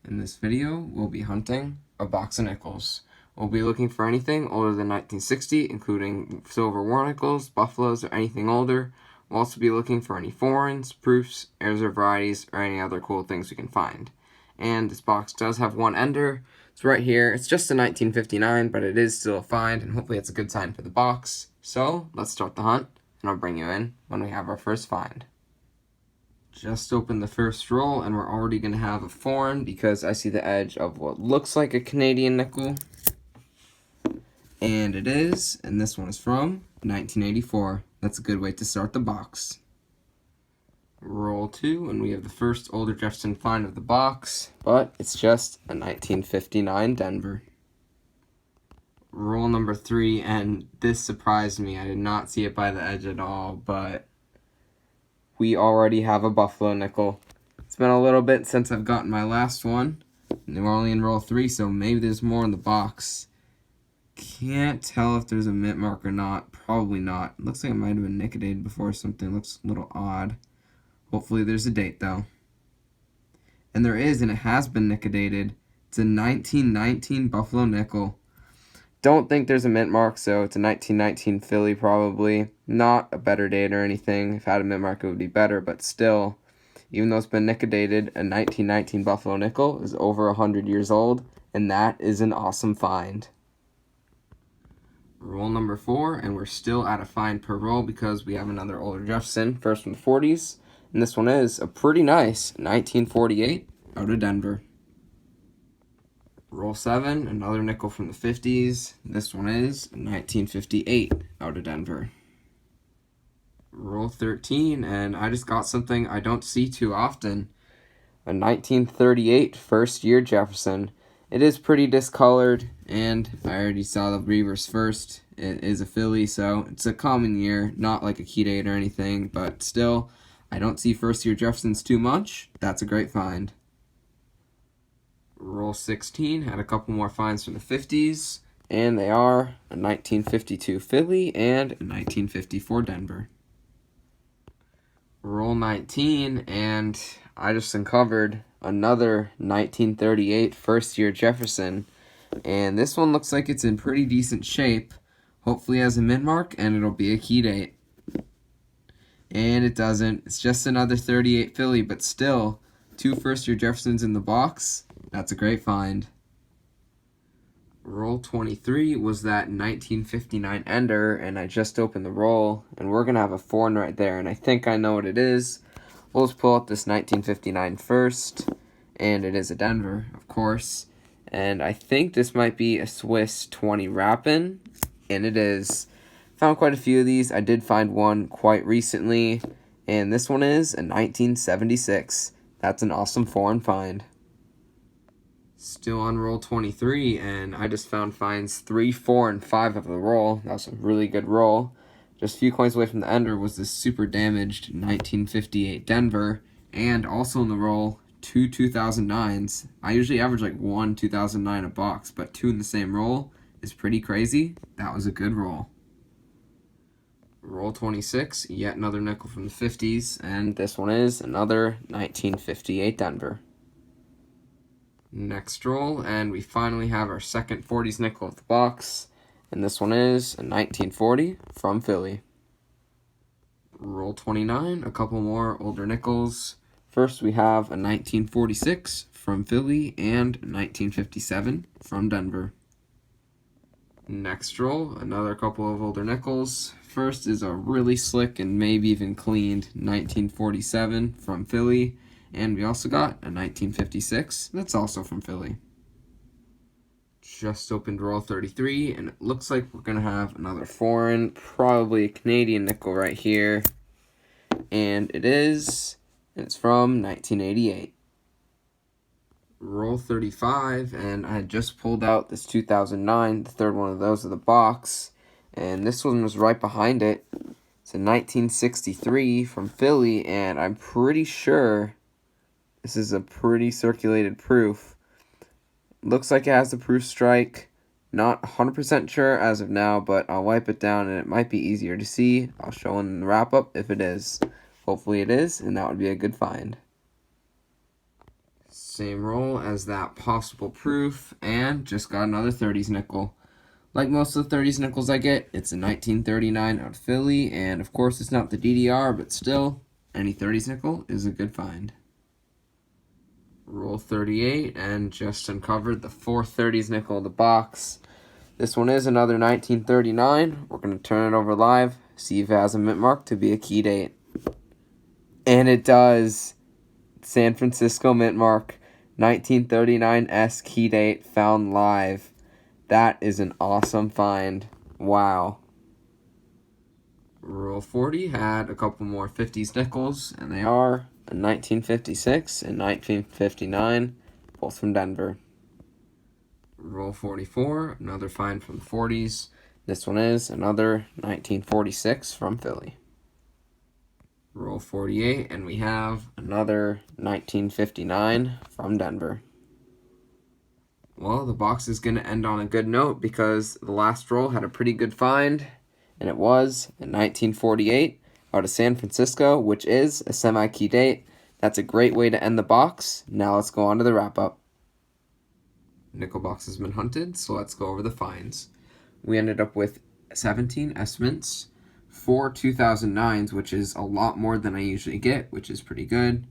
In this video, we'll be hunting a box of nickels. We'll be looking for anything older than 1960, including silver war nickels, buffaloes, or anything older. We'll also be looking for any foreigns, proofs, heirs or varieties, or any other cool things we can find. And this box does have one ender. It's right here. It's just a 1959, but it is still a find, and hopefully it's a good sign for the box. So, let's start the hunt, and I'll bring you in when we have our first find. Just opened the first roll, and we're already going to have a foreign because I see the edge of what looks like a Canadian nickel. And it is, and this one is from 1984. That's a good way to start the box. Roll 2, and we have the first older Jefferson find of the box, but it's just a 1959 Denver. Roll number 3, and this surprised me. I did not see it by the edge at all, but we already have a buffalo nickel. It's been a little bit since I've gotten my last one. We're only in roll 3, so maybe there's more in the box. Can't tell if there's a mint mark or not. Probably not. Looks like it might have been nickedated before something. Looks a little odd. Hopefully there's a date, though. And there is, and it has been nickedated. It's a 1919 buffalo nickel. Don't think there's a mint mark, so it's a 1919 Philly probably. Not a better date or anything. If I had a mint mark, it would be better, but still, even though it's been nickedated, a 1919 buffalo nickel is over 100 years old, and that is an awesome find. Roll number 4, and we're still at a find per roll because we have another older Jefferson, first from the 40s, and this one is a pretty nice 1948 out of Denver. Roll 7, another nickel from the 50s. This one is 1958 out of Denver. Roll 13, and I just got something I don't see too often. A 1938 first year Jefferson. It is pretty discolored, and I already saw the reverse first. It is a Philly, so it's a common year, not like a key date or anything, but still, I don't see first year Jeffersons too much. That's a great find. Roll 16 had a couple more finds from the 50s, and they are a 1952 Philly and a 1954 Denver. Roll 19, and I just uncovered another 1938 first year Jefferson, and this one looks like it's in pretty decent shape. Hopefully it has a mint mark, and it'll be a key date. And it doesn't. It's just another 38 Philly, but still, 2 first year Jeffersons in the box. That's a great find. Roll 23 was that 1959 ender, and I just opened the roll, and we're going to have a foreign right there, and I think I know what it is. We'll just pull out this 1959 first, and it is a Denver, of course, and I think this might be a Swiss 20 Rappin', and it is. Found quite a few of these. I did find one quite recently, and this one is a 1976. That's an awesome foreign find. Still on roll 23, and I just found finds 3, 4, and 5 of the roll. That was a really good roll. Just a few coins away from the ender was this super damaged 1958 Denver, and also in the roll, 2 2009s. I usually average like 1 2009 a box, but 2 in the same roll is pretty crazy. That was a good roll. Roll 26, yet another nickel from the 50s, and this one is another 1958 Denver. Next roll, and we finally have our second 40s nickel of the box, and this one is a 1940 from Philly. Roll 29, a couple more older nickels. First we have a 1946 from Philly and a 1957 from Denver. Next roll, another couple of older nickels. First is a really slick and maybe even cleaned 1947 from Philly. And we also got a 1956 that's also from Philly. Just opened roll 33, and it looks like we're going to have another foreign, probably a Canadian nickel right here. And it is, and it's from 1988. Roll 35, and I just pulled out this 2009, the third one of those of the box. And this one was right behind it. It's a 1963 from Philly, and I'm pretty sure this is a pretty circulated proof. Looks like it has the proof strike. Not 100% sure as of now, but I'll wipe it down and it might be easier to see. I'll show in the wrap up if it is. Hopefully it is, and that would be a good find. Same roll as that possible proof, and just got another 30s nickel. Like most of the 30s nickels I get, it's a 1939 out of Philly, and of course it's not the DDR, but still, any 30s nickel is a good find. Roll 38, and just uncovered the 430s nickel in the box. This one is another 1939. We're going to turn it over live, see if it has a mint mark to be a key date. And it does. San Francisco mint mark, 1939S key date found live. That is an awesome find. Wow. Roll 40 had a couple more 50s nickels, and they are a 1956 and 1959, both from Denver. Roll 44, another find from the 40s. This one is another 1946 from Philly. Roll 48, and we have another 1959 from Denver. Well, the box is going to end on a good note because the last roll had a pretty good find, and it was a 1948 out of San Francisco, which is a semi-key date. That's a great way to end the box. Now let's go on to the wrap-up. Nickel box has been hunted, so let's go over the finds. We ended up with 17 S-mints, 4 2009s, which is a lot more than I usually get, which is pretty good.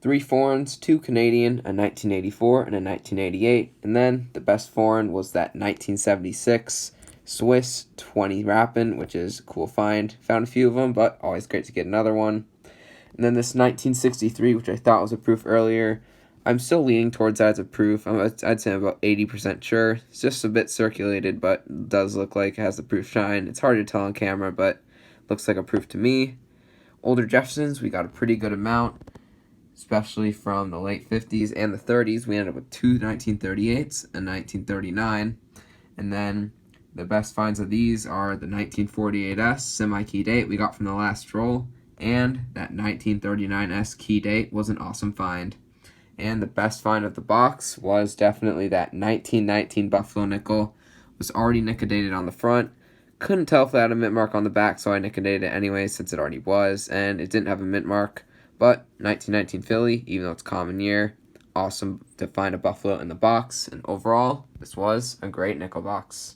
3 foreigns, 2 Canadian, a 1984 and a 1988, and then the best foreign was that 1976 Swiss 20 Rapin, which is a cool find. Found a few of them, but always great to get another one. And then this 1963, which I thought was a proof earlier. I'm still leaning towards that as a proof. I'd say I'm about 80% sure. It's just a bit circulated, but it does look like it has the proof shine. It's hard to tell on camera, but looks like a proof to me. Older Jeffersons, we got a pretty good amount, especially from the late 50s and the 30s. We ended up with 2 1938s, a 1939, and then the best finds of these are the 1948S semi-key date we got from the last roll, and that 1939S key date was an awesome find. And the best find of the box was definitely that 1919 Buffalo nickel. Was already nickel-dated on the front. Couldn't tell if it had a mint mark on the back, so I nickel-dated it anyway since it already was, and it didn't have a mint mark. But 1919 Philly, even though it's a common year, awesome to find a Buffalo in the box. And overall, this was a great nickel box.